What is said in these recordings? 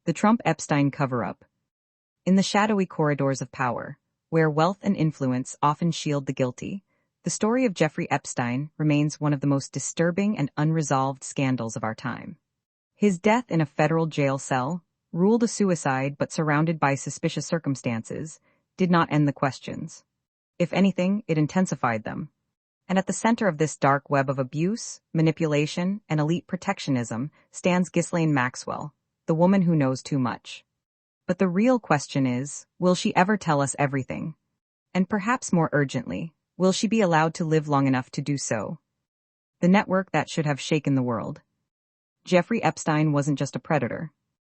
The Trump-Epstein cover-up. In the shadowy corridors of power, where wealth and influence often shield the guilty, the story of Jeffrey Epstein remains one of the most disturbing and unresolved scandals of our time. His death in a federal jail cell, ruled a suicide but surrounded by suspicious circumstances, did not end the questions. If anything, it intensified them. And at the center of this dark web of abuse, manipulation, and elite protectionism stands Ghislaine Maxwell, the woman who knows too much. But the real question is, will she ever tell us everything? And perhaps more urgently, will she be allowed to live long enough to do so? The network that should have shaken the world. Jeffrey Epstein wasn't just a predator.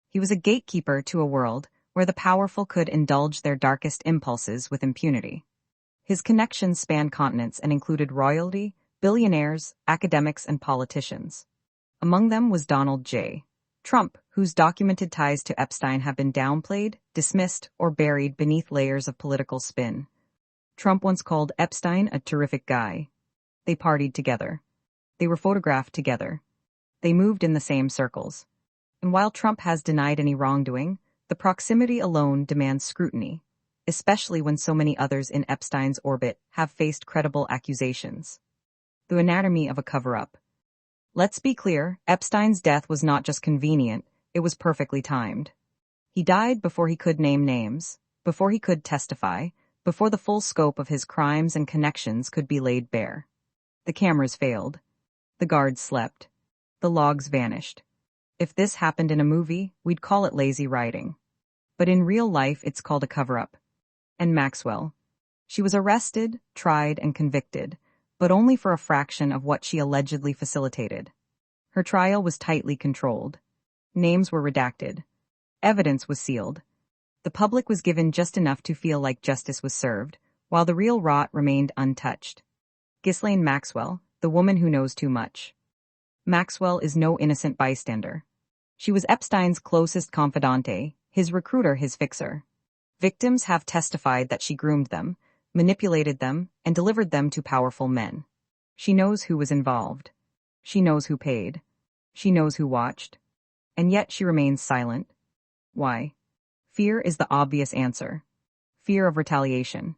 He was a gatekeeper to a world where the powerful could indulge their darkest impulses with impunity. His connections spanned continents and included royalty, billionaires, academics, and politicians. Among them was Donald J. Trump, whose documented ties to Epstein have been downplayed, dismissed, or buried beneath layers of political spin. Trump once called Epstein a terrific guy. They partied together. They were photographed together. They moved in the same circles. And while Trump has denied any wrongdoing, the proximity alone demands scrutiny, especially when so many others in Epstein's orbit have faced credible accusations. The anatomy of a cover-up. Let's be clear, Epstein's death was not just convenient, it was perfectly timed. He died before he could name names, before he could testify, before the full scope of his crimes and connections could be laid bare. The cameras failed. The guards slept. The logs vanished. If this happened in a movie, we'd call it lazy writing. But in real life, it's called a cover-up. And Maxwell. She was arrested, tried, and convicted, but only for a fraction of what she allegedly facilitated. Her trial was tightly controlled. Names were redacted. Evidence was sealed. The public was given just enough to feel like justice was served, while the real rot remained untouched. Ghislaine Maxwell, the woman who knows too much. Maxwell is no innocent bystander. She was Epstein's closest confidante, his recruiter, his fixer. Victims have testified that she groomed them, manipulated them, and delivered them to powerful men. She knows who was involved. She knows who paid. She knows who watched. And yet she remains silent. Why? Fear is the obvious answer. Fear of retaliation.